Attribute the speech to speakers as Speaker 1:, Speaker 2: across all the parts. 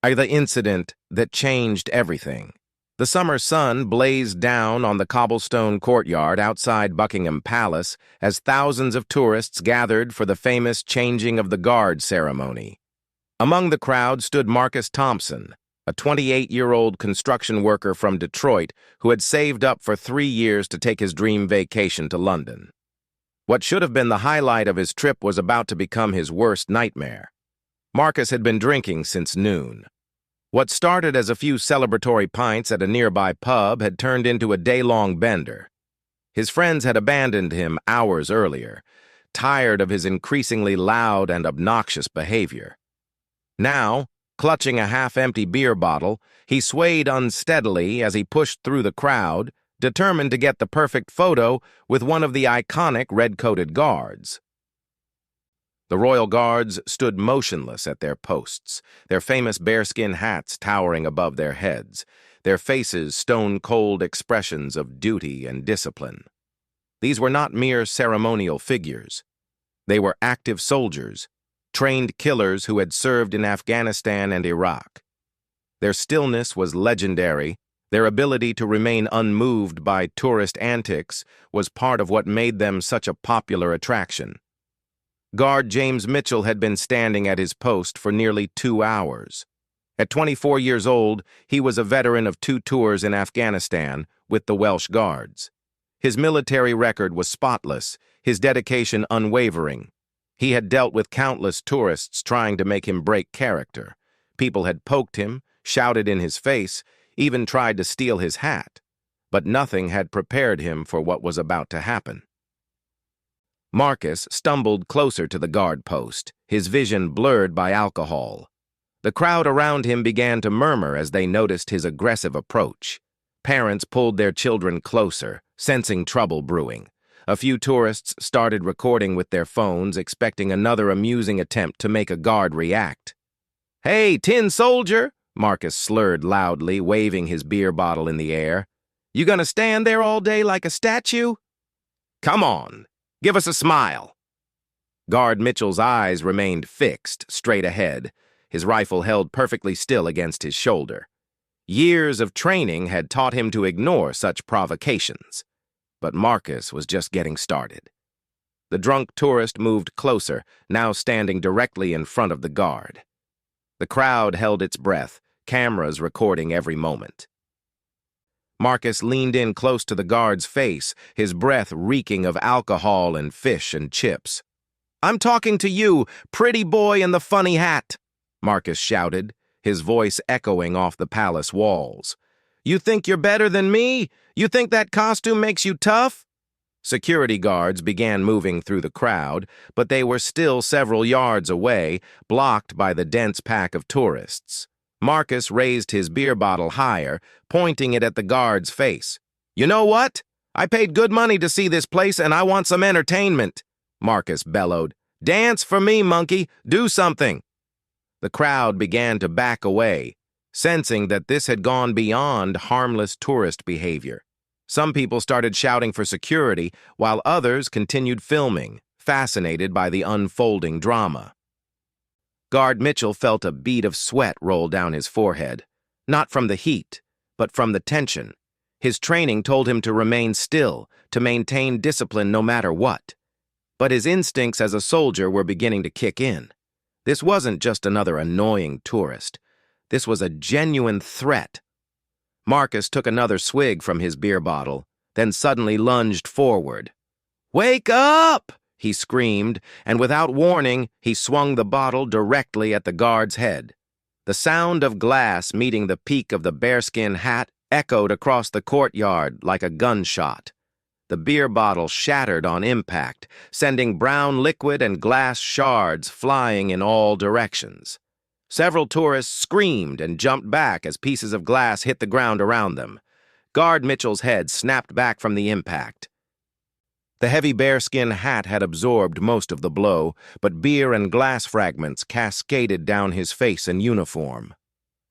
Speaker 1: Are the incident that changed everything. The summer sun blazed down on the cobblestone courtyard outside Buckingham Palace as thousands of tourists gathered for the famous changing of the guard ceremony. Among the crowd stood Marcus Thompson, a 28-year-old construction worker from Detroit who had saved up for 3 years to take his dream vacation to London. What should have been the highlight of his trip was about to become his worst nightmare. Marcus had been drinking since noon. What started as a few celebratory pints at a nearby pub had turned into a day-long bender. His friends had abandoned him hours earlier, tired of his increasingly loud and obnoxious behavior. Now, clutching a half-empty beer bottle, he swayed unsteadily as he pushed through the crowd, determined to get the perfect photo with one of the iconic red-coated guards. The Royal Guards stood motionless at their posts, their famous bearskin hats towering above their heads, their faces stone-cold expressions of duty and discipline. These were not mere ceremonial figures. They were active soldiers, trained killers who had served in Afghanistan and Iraq. Their stillness was legendary. Their ability to remain unmoved by tourist antics was part of what made them such a popular attraction. Guard James Mitchell had been standing at his post for nearly 2 hours. At 24 years old, he was a veteran of 2 tours in Afghanistan with the Welsh Guards. His military record was spotless, his dedication unwavering. He had dealt with countless tourists trying to make him break character. People had poked him, shouted in his face, even tried to steal his hat. But nothing had prepared him for what was about to happen. Marcus stumbled closer to the guard post, his vision blurred by alcohol. The crowd around him began to murmur as they noticed his aggressive approach. Parents pulled their children closer, sensing trouble brewing. A few tourists started recording with their phones, expecting another amusing attempt to make a guard react. "Hey, tin soldier!" Marcus slurred loudly, waving his beer bottle in the air. "You gonna stand there all day like a statue? Come on! Give us a smile." Guard Mitchell's eyes remained fixed, straight ahead, his rifle held perfectly still against his shoulder. Years of training had taught him to ignore such provocations. But Marcus was just getting started. The drunk tourist moved closer, now standing directly in front of the guard. The crowd held its breath, cameras recording every moment. Marcus leaned in close to the guard's face, his breath reeking of alcohol and fish and chips. "I'm talking to you, pretty boy in the funny hat," Marcus shouted, his voice echoing off the palace walls. "You think you're better than me? You think that costume makes you tough?" Security guards began moving through the crowd, but they were still several yards away, blocked by the dense pack of tourists. Marcus raised his beer bottle higher, pointing it at the guard's face. "You know what? I paid good money to see this place, and I want some entertainment," Marcus bellowed. "Dance for me, monkey. Do something." The crowd began to back away, sensing that this had gone beyond harmless tourist behavior. Some people started shouting for security, while others continued filming, fascinated by the unfolding drama. Guard Mitchell felt a bead of sweat roll down his forehead, not from the heat, but from the tension. His training told him to remain still, to maintain discipline no matter what. But his instincts as a soldier were beginning to kick in. This wasn't just another annoying tourist. This was a genuine threat. Marcus took another swig from his beer bottle, then suddenly lunged forward. "Wake up!" he screamed, and without warning, he swung the bottle directly at the guard's head. The sound of glass meeting the peak of the bearskin hat echoed across the courtyard like a gunshot. The beer bottle shattered on impact, sending brown liquid and glass shards flying in all directions. Several tourists screamed and jumped back as pieces of glass hit the ground around them. Guard Mitchell's head snapped back from the impact. The heavy bearskin hat had absorbed most of the blow, but beer and glass fragments cascaded down his face and uniform.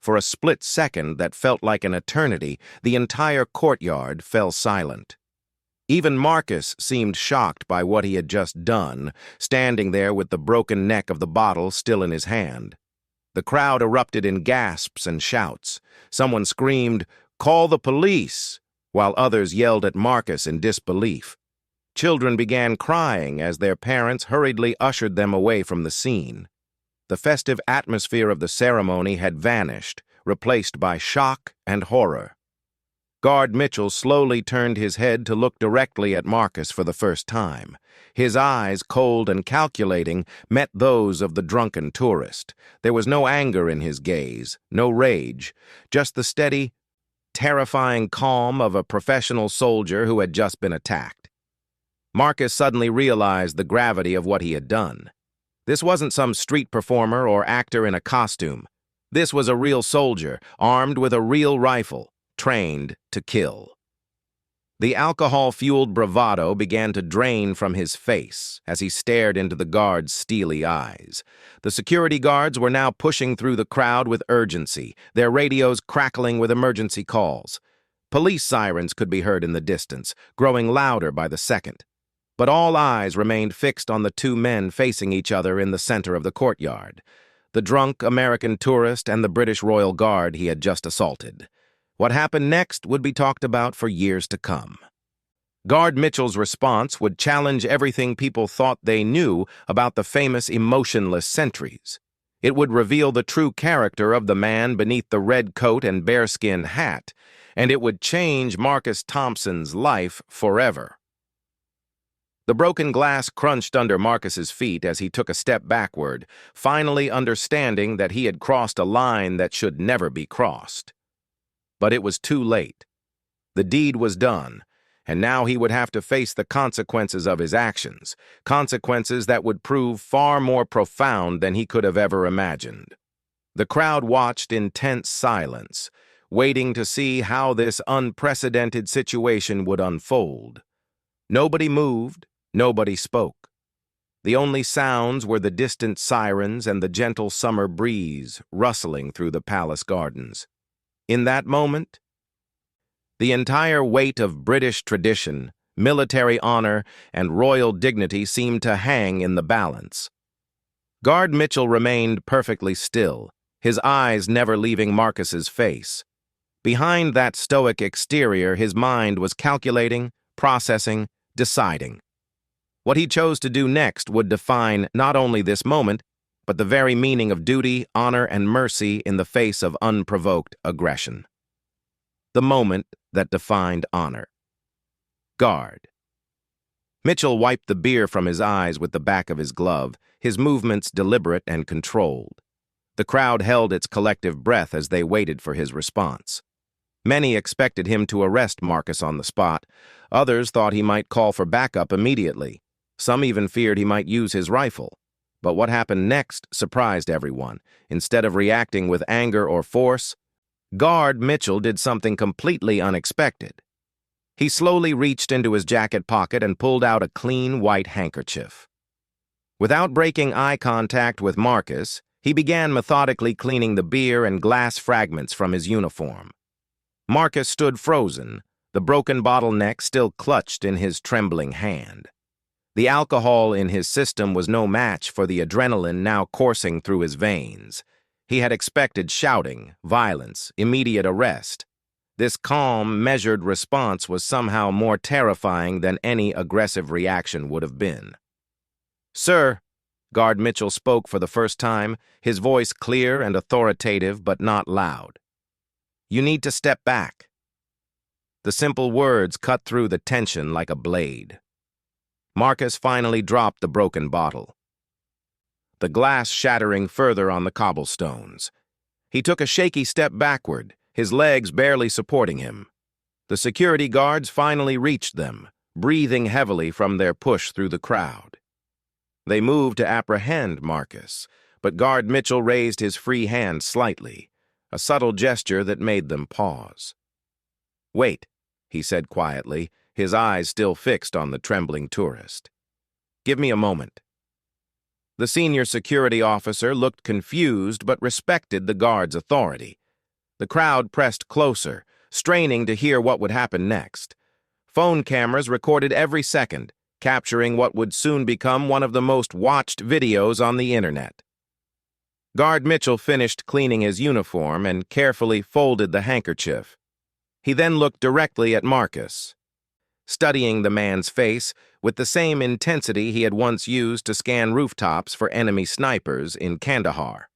Speaker 1: For a split second that felt like an eternity, the entire courtyard fell silent. Even Marcus seemed shocked by what he had just done, standing there with the broken neck of the bottle still in his hand. The crowd erupted in gasps and shouts. Someone screamed, "Call the police!" while others yelled at Marcus in disbelief. Children began crying as their parents hurriedly ushered them away from the scene. The festive atmosphere of the ceremony had vanished, replaced by shock and horror. Guard Mitchell slowly turned his head to look directly at Marcus for the first time. His eyes, cold and calculating, met those of the drunken tourist. There was no anger in his gaze, no rage, just the steady, terrifying calm of a professional soldier who had just been attacked. Marcus suddenly realized the gravity of what he had done. This wasn't some street performer or actor in a costume. This was a real soldier, armed with a real rifle, trained to kill. The alcohol-fueled bravado began to drain from his face as he stared into the guard's steely eyes. The security guards were now pushing through the crowd with urgency, their radios crackling with emergency calls. Police sirens could be heard in the distance, growing louder by the second. But all eyes remained fixed on the two men facing each other in the center of the courtyard, the drunk American tourist and the British Royal Guard he had just assaulted. What happened next would be talked about for years to come. Guard Mitchell's response would challenge everything people thought they knew about the famous emotionless sentries. It would reveal the true character of the man beneath the red coat and bearskin hat, and it would change Marcus Thompson's life forever. The broken glass crunched under Marcus's feet as he took a step backward, finally understanding that he had crossed a line that should never be crossed. But it was too late. The deed was done, and now he would have to face the consequences of his actions, consequences that would prove far more profound than he could have ever imagined. The crowd watched in tense silence, waiting to see how this unprecedented situation would unfold. Nobody moved, nobody spoke. The only sounds were the distant sirens and the gentle summer breeze rustling through the palace gardens. In that moment, the entire weight of British tradition, military honor, and royal dignity seemed to hang in the balance. Guard Mitchell remained perfectly still, his eyes never leaving Marcus's face. Behind that stoic exterior, his mind was calculating, processing, deciding. What he chose to do next would define not only this moment, but the very meaning of duty, honor, and mercy in the face of unprovoked aggression. The moment that defined honor. Guard. Mitchell wiped the beer from his eyes with the back of his glove, his movements deliberate and controlled. The crowd held its collective breath as they waited for his response. Many expected him to arrest Marcus on the spot. Others thought he might call for backup immediately. Some even feared he might use his rifle. But what happened next surprised everyone. Instead of reacting with anger or force, Guard Mitchell did something completely unexpected. He slowly reached into his jacket pocket and pulled out a clean white handkerchief. Without breaking eye contact with Marcus, he began methodically cleaning the beer and glass fragments from his uniform. Marcus stood frozen, the broken bottle neck still clutched in his trembling hand. The alcohol in his system was no match for the adrenaline now coursing through his veins. He had expected shouting, violence, immediate arrest. This calm, measured response was somehow more terrifying than any aggressive reaction would have been. "Sir," Guard Mitchell spoke for the first time, his voice clear and authoritative but not loud. "You need to step back." The simple words cut through the tension like a blade. Marcus finally dropped the broken bottle, the glass shattering further on the cobblestones. He took a shaky step backward, his legs barely supporting him. The security guards finally reached them, breathing heavily from their push through the crowd. They moved to apprehend Marcus, but Guard Mitchell raised his free hand slightly, a subtle gesture that made them pause. "Wait," he said quietly, his eyes still fixed on the trembling tourist. "Give me a moment." The senior security officer looked confused but respected the guard's authority. The crowd pressed closer, straining to hear what would happen next. Phone cameras recorded every second, capturing what would soon become one of the most watched videos on the internet. Guard Mitchell finished cleaning his uniform and carefully folded the handkerchief. He then looked directly at Marcus, studying the man's face with the same intensity he had once used to scan rooftops for enemy snipers in Kandahar.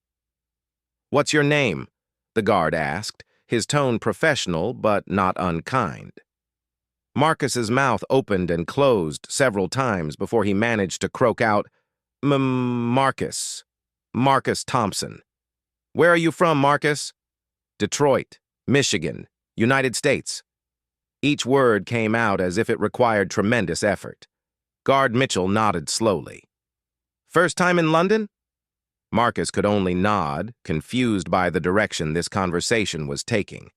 Speaker 1: "What's your name?" the guard asked, his tone professional but not unkind. Marcus's mouth opened and closed several times before he managed to croak out, Marcus Thompson. "Where are you from, Marcus?" "Detroit, Michigan, United States." Each word came out as if it required tremendous effort. Guard Mitchell nodded slowly. "First time in London?" Marcus could only nod, confused by the direction this conversation was taking.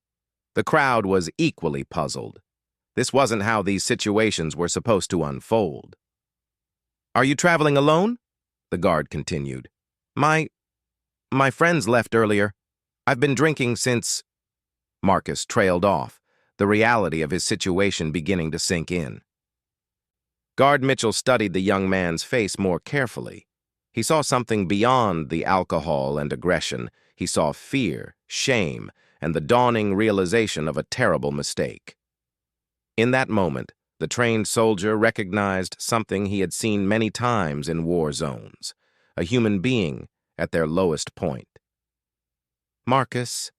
Speaker 1: The crowd was equally puzzled. This wasn't how these situations were supposed to unfold. "Are you traveling alone?" the guard continued. My friends left earlier. I've been drinking since—" Marcus trailed off, the reality of his situation beginning to sink in. Guard Mitchell studied the young man's face more carefully. He saw something beyond the alcohol and aggression. He saw fear, shame, and the dawning realization of a terrible mistake. In that moment, the trained soldier recognized something he had seen many times in war zones, a human being at their lowest point. "Marcus,"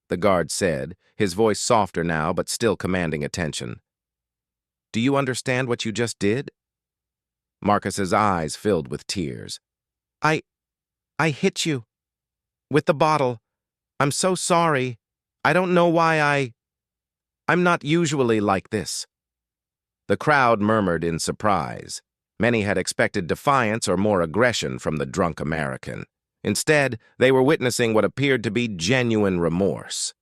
Speaker 1: the guard said, his voice softer now but still commanding attention. "Do you understand what you just did?" Marcus's eyes filled with tears. I hit you. With the bottle. I'm so sorry. I don't know why I'm not usually like this." The crowd murmured in surprise. Many had expected defiance or more aggression from the drunk American. Instead, they were witnessing what appeared to be genuine remorse.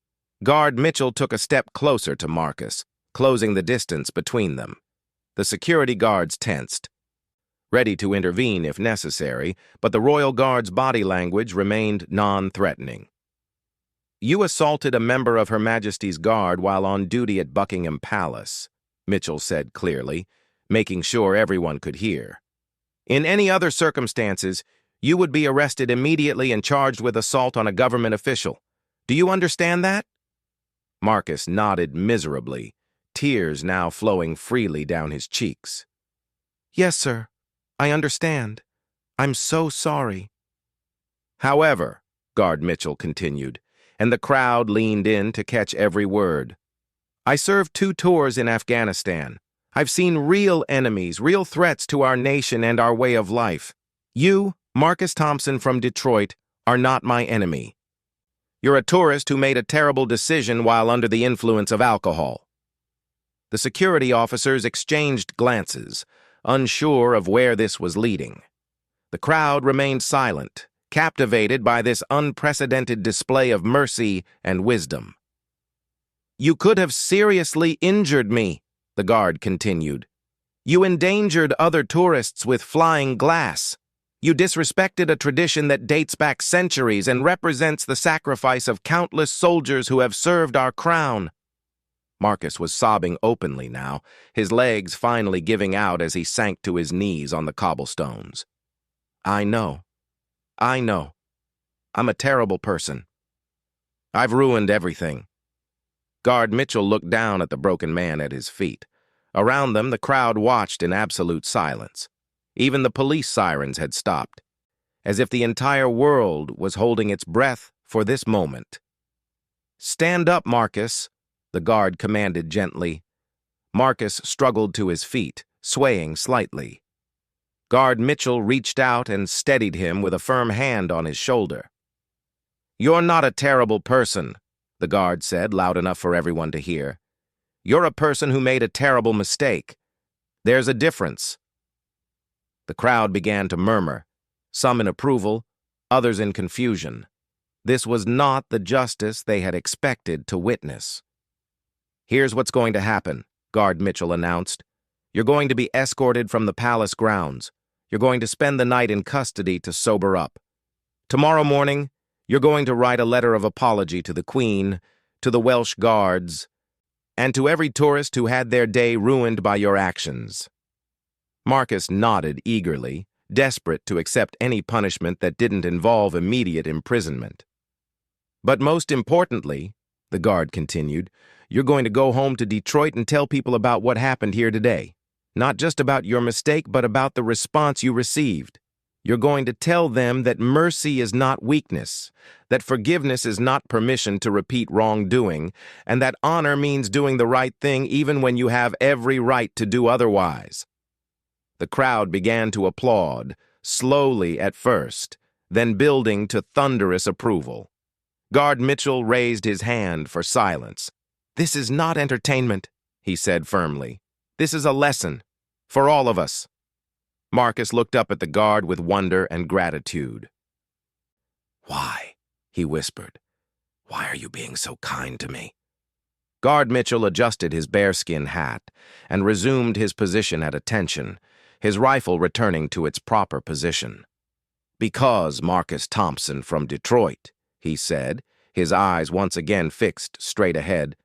Speaker 1: Guard Mitchell took a step closer to Marcus, closing the distance between them. The security guards tensed, ready to intervene if necessary, but the Royal Guard's body language remained non-threatening. "You assaulted a member of Her Majesty's Guard while on duty at Buckingham Palace," Mitchell said clearly, making sure everyone could hear. "In any other circumstances, you would be arrested immediately and charged with assault on a government official. Do you understand that?" Marcus nodded miserably, tears now flowing freely down his cheeks. "Yes, sir. I understand. I'm so sorry." "However," Guard Mitchell continued, and the crowd leaned in to catch every word, "I served 2 tours in Afghanistan. I've seen real enemies, real threats to our nation and our way of life. You, Marcus Thompson from Detroit, are not my enemy. You're a tourist who made a terrible decision while under the influence of alcohol." The security officers exchanged glances, unsure of where this was leading. The crowd remained silent, captivated by this unprecedented display of mercy and wisdom. "You could have seriously injured me," the guard continued. "You endangered other tourists with flying glass. You disrespected a tradition that dates back centuries and represents the sacrifice of countless soldiers who have served our crown." Marcus was sobbing openly now, his legs finally giving out as he sank to his knees on the cobblestones. I know. I'm a terrible person. I've ruined everything." Guard Mitchell looked down at the broken man at his feet. Around them, the crowd watched in absolute silence. Even the police sirens had stopped, as if the entire world was holding its breath for this moment. "Stand up, Marcus," the guard commanded gently. Marcus struggled to his feet, swaying slightly. Guard Mitchell reached out and steadied him with a firm hand on his shoulder. "You're not a terrible person," the guard said, loud enough for everyone to hear. "You're a person who made a terrible mistake. There's a difference." The crowd began to murmur, some in approval, others in confusion. This was not the justice they had expected to witness. "Here's what's going to happen," Guard Mitchell announced. "You're going to be escorted from the palace grounds. You're going to spend the night in custody to sober up. Tomorrow morning, you're going to write a letter of apology to the Queen, to the Welsh Guards, and to every tourist who had their day ruined by your actions." Marcus nodded eagerly, desperate to accept any punishment that didn't involve immediate imprisonment. "But most importantly," the guard continued, "you're going to go home to Detroit and tell people about what happened here today. Not just about your mistake, but about the response you received. You're going to tell them that mercy is not weakness, that forgiveness is not permission to repeat wrongdoing, and that honor means doing the right thing even when you have every right to do otherwise." The crowd began to applaud, slowly at first, then building to thunderous approval. Guard Mitchell raised his hand for silence. "This is not entertainment," he said firmly. "This is a lesson, for all of us." Marcus looked up at the guard with wonder and gratitude. "Why?" he whispered. "Why are you being so kind to me?" Guard Mitchell adjusted his bearskin hat and resumed his position at attention, his rifle returning to its proper position. "Because Marcus Thompson from Detroit," he said, his eyes once again fixed straight ahead,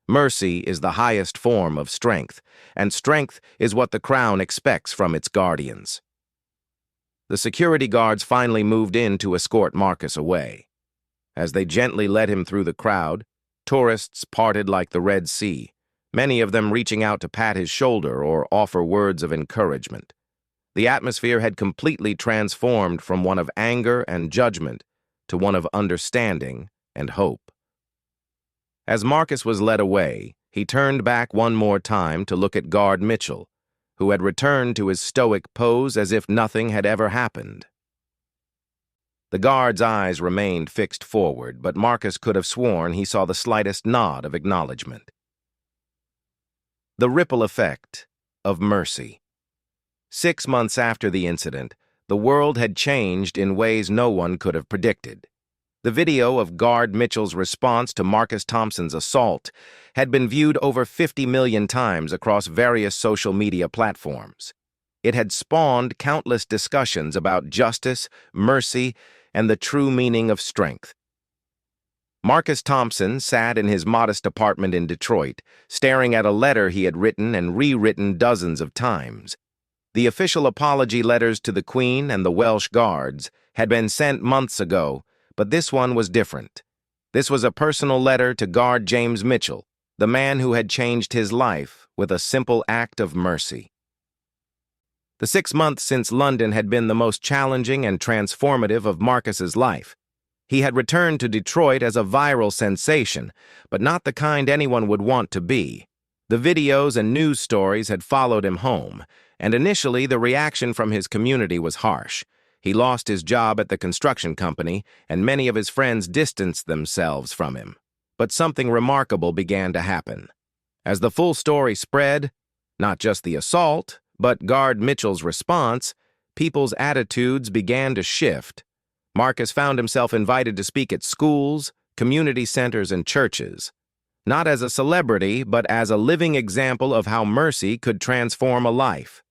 Speaker 1: "mercy is the highest form of strength, and strength is what the Crown expects from its guardians." The security guards finally moved in to escort Marcus away. As they gently led him through the crowd, tourists parted like the Red Sea, many of them reaching out to pat his shoulder or offer words of encouragement. The atmosphere had completely transformed from one of anger and judgment to one of understanding and hope. As Marcus was led away, he turned back one more time to look at Guard Mitchell, who had returned to his stoic pose as if nothing had ever happened. The guard's eyes remained fixed forward, but Marcus could have sworn he saw the slightest nod of acknowledgement. The ripple effect of mercy. 6 months after the incident, the world had changed in ways no one could have predicted. The video of Guard Mitchell's response to Marcus Thompson's assault had been viewed over 50 million times across various social media platforms. It had spawned countless discussions about justice, mercy, and the true meaning of strength. Marcus Thompson sat in his modest apartment in Detroit, staring at a letter he had written and rewritten dozens of times. The official apology letters to the Queen and the Welsh Guards had been sent months ago, but this one was different. This was a personal letter to Guard James Mitchell, the man who had changed his life with a simple act of mercy. The 6 months since London had been the most challenging and transformative of Marcus's life. He had returned to Detroit as a viral sensation, but not the kind anyone would want to be. The videos and news stories had followed him home, and initially the reaction from his community was harsh. He lost his job at the construction company, and many of his friends distanced themselves from him. But something remarkable began to happen. As the full story spread, not just the assault, but Guard Mitchell's response, people's attitudes began to shift. Marcus found himself invited to speak at schools, community centers, and churches. Not as a celebrity, but as a living example of how mercy could transform a life.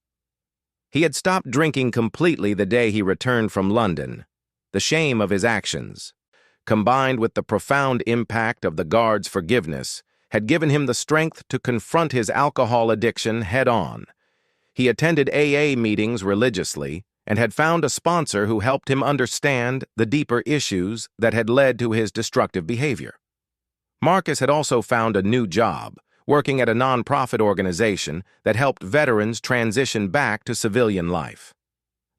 Speaker 1: He had stopped drinking completely the day he returned from London. The shame of his actions, combined with the profound impact of the guard's forgiveness, had given him the strength to confront his alcohol addiction head-on. He attended AA meetings religiously and had found a sponsor who helped him understand the deeper issues that had led to his destructive behavior. Marcus had also found a new job, working at a nonprofit organization that helped veterans transition back to civilian life.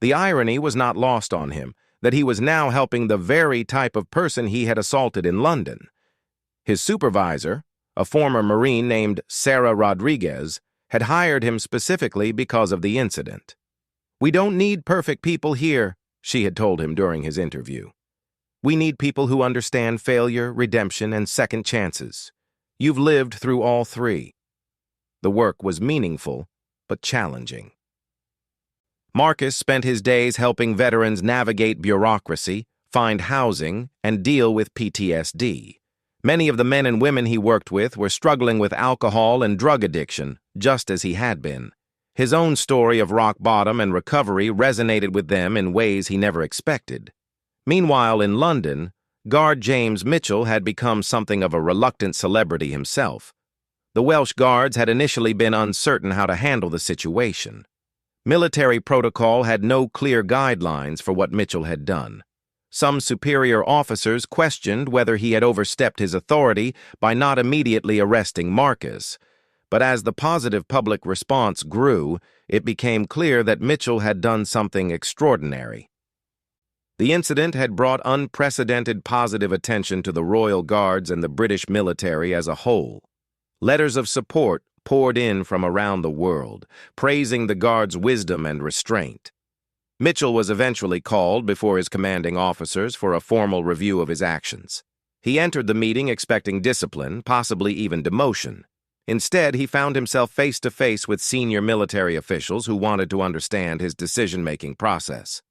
Speaker 1: The irony was not lost on him that he was now helping the very type of person he had assaulted in London. His supervisor, a former Marine named Sarah Rodriguez, had hired him specifically because of the incident. "We don't need perfect people here," she had told him during his interview. "We need people who understand failure, redemption, and second chances. You've lived through all three." The work was meaningful, but challenging. Marcus spent his days helping veterans navigate bureaucracy, find housing, and deal with PTSD. Many of the men and women he worked with were struggling with alcohol and drug addiction, just as he had been. His own story of rock bottom and recovery resonated with them in ways he never expected. Meanwhile, in London, Guard James Mitchell had become something of a reluctant celebrity himself. The Welsh Guards had initially been uncertain how to handle the situation. Military protocol had no clear guidelines for what Mitchell had done. Some superior officers questioned whether he had overstepped his authority by not immediately arresting Marcus. But as the positive public response grew, it became clear that Mitchell had done something extraordinary. The incident had brought unprecedented positive attention to the Royal Guards and the British military as a whole. Letters of support poured in from around the world, praising the Guards' wisdom and restraint. Mitchell was eventually called before his commanding officers for a formal review of his actions. He entered the meeting expecting discipline, possibly even demotion. Instead, he found himself face-to-face with senior military officials who wanted to understand his decision-making process.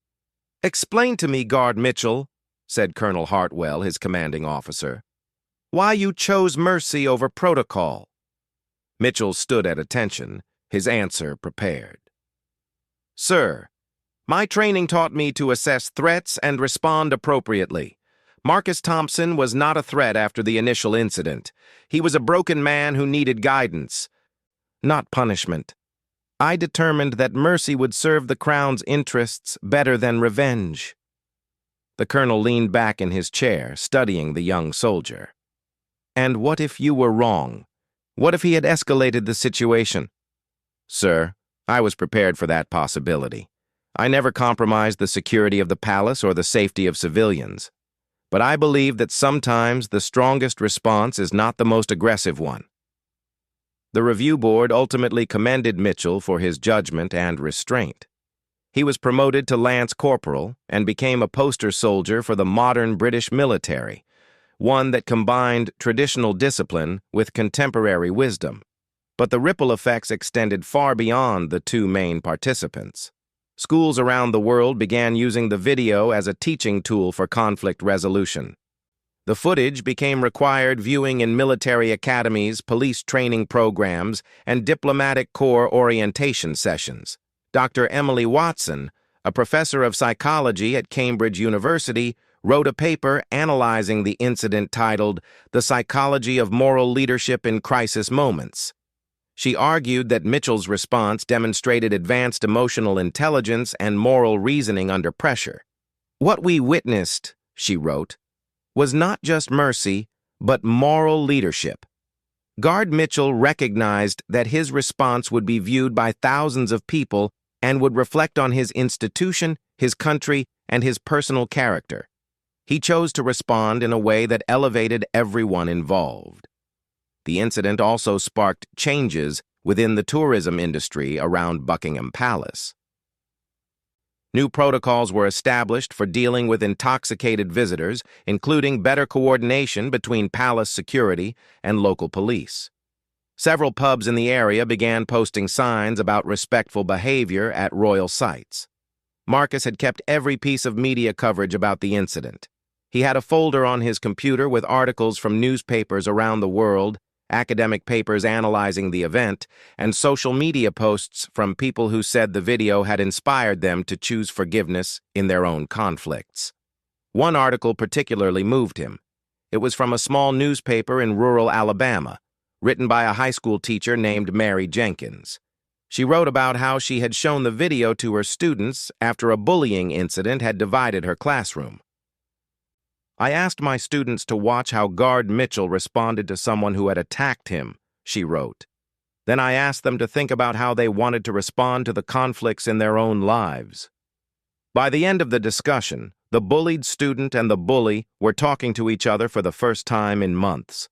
Speaker 1: "Explain to me, Guard Mitchell," said Colonel Hartwell, his commanding officer, "why you chose mercy over protocol." Mitchell stood at attention, his answer prepared. "Sir, my training taught me to assess threats and respond appropriately. Marcus Thompson was not a threat after the initial incident. He was a broken man who needed guidance, not punishment. I determined that mercy would serve the Crown's interests better than revenge." The colonel leaned back in his chair, studying the young soldier. "And what if you were wrong? What if he had escalated the situation?" "Sir, I was prepared for that possibility. I never compromised the security of the palace or the safety of civilians. But I believe that sometimes the strongest response is not the most aggressive one." The review board ultimately commended Mitchell for his judgment and restraint. He was promoted to Lance Corporal and became a poster soldier for the modern British military, one that combined traditional discipline with contemporary wisdom. But the ripple effects extended far beyond the two main participants. Schools around the world began using the video as a teaching tool for conflict resolution. The footage became required viewing in military academies, police training programs, and diplomatic corps orientation sessions. Dr. Emily Watson, a professor of psychology at Cambridge University, wrote a paper analyzing the incident titled "The Psychology of Moral Leadership in Crisis Moments." She argued that Mitchell's response demonstrated advanced emotional intelligence and moral reasoning under pressure. "What we witnessed," she wrote, "was not just mercy, but moral leadership." Guard Mitchell recognized that his response would be viewed by thousands of people and would reflect on his institution, his country, and his personal character. He chose to respond in a way that elevated everyone involved. The incident also sparked changes within the tourism industry around Buckingham Palace. New protocols were established for dealing with intoxicated visitors, including better coordination between palace security and local police. Several pubs in the area began posting signs about respectful behavior at royal sites. Marcus had kept every piece of media coverage about the incident. He had a folder on his computer with articles from newspapers around the world, academic papers analyzing the event, and social media posts from people who said the video had inspired them to choose forgiveness in their own conflicts. One article particularly moved him. It was from a small newspaper in rural Alabama, written by a high school teacher named Mary Jenkins. She wrote about how she had shown the video to her students after a bullying incident had divided her classroom. "I asked my students to watch how Guard Mitchell responded to someone who had attacked him," she wrote. "Then I asked them to think about how they wanted to respond to the conflicts in their own lives." By the end of the discussion, the bullied student and the bully were talking to each other for the first time in months.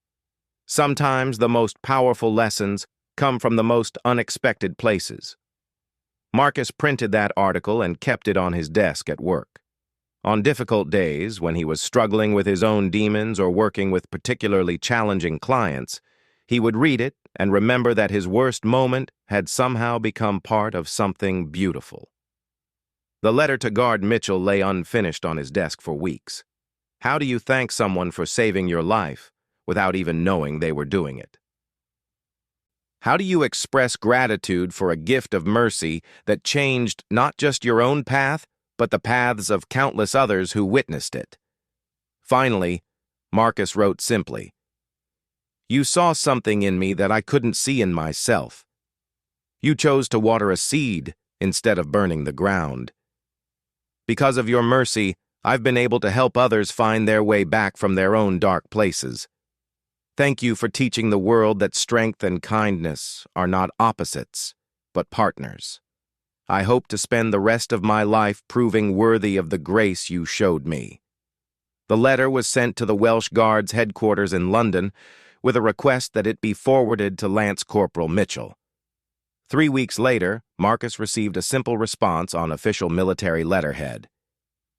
Speaker 1: Sometimes the most powerful lessons come from the most unexpected places. Marcus printed that article and kept it on his desk at work. On difficult days, when he was struggling with his own demons or working with particularly challenging clients, he would read it and remember that his worst moment had somehow become part of something beautiful. The letter to Guard Mitchell lay unfinished on his desk for weeks. How do you thank someone for saving your life without even knowing they were doing it? How do you express gratitude for a gift of mercy that changed not just your own path, but the paths of countless others who witnessed it? Finally, Marcus wrote simply, "You saw something in me that I couldn't see in myself. You chose to water a seed instead of burning the ground. Because of your mercy, I've been able to help others find their way back from their own dark places. Thank you for teaching the world that strength and kindness are not opposites, but partners. I hope to spend the rest of my life proving worthy of the grace you showed me. The letter was sent to the Welsh Guards headquarters in London with a request that it be forwarded to Lance Corporal Mitchell. 3 weeks later, Marcus received a simple response on official military letterhead.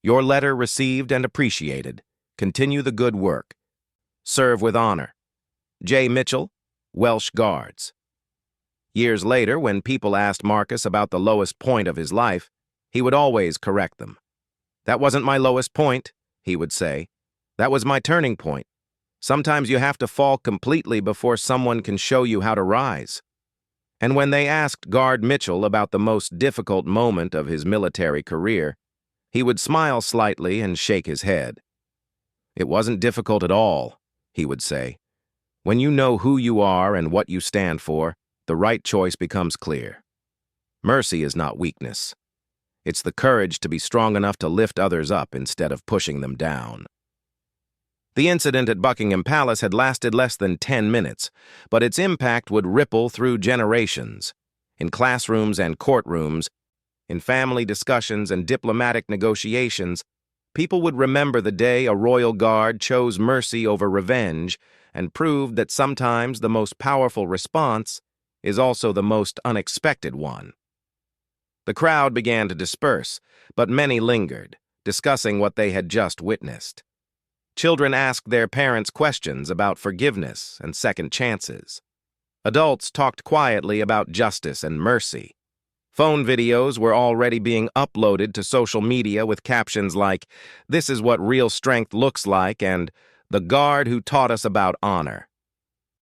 Speaker 1: Your letter received and appreciated. Continue the good work. Serve with honor. J. Mitchell, Welsh Guards. Years later, when people asked Marcus about the lowest point of his life, he would always correct them. That wasn't my lowest point, he would say. That was my turning point. Sometimes you have to fall completely before someone can show you how to rise. And when they asked Guard Mitchell about the most difficult moment of his military career, he would smile slightly and shake his head. It wasn't difficult at all, he would say. When you know who you are and what you stand for, the right choice becomes clear. Mercy is not weakness. It's the courage to be strong enough to lift others up instead of pushing them down. The incident at Buckingham Palace had lasted less than 10 minutes, but its impact would ripple through generations. In classrooms and courtrooms, in family discussions and diplomatic negotiations, people would remember the day a royal guard chose mercy over revenge and proved that sometimes the most powerful response is also the most unexpected one. The crowd began to disperse, but many lingered, discussing what they had just witnessed. Children asked their parents questions about forgiveness and second chances. Adults talked quietly about justice and mercy. Phone videos were already being uploaded to social media with captions like, "This is what real strength looks like," and "The guard who taught us about honor."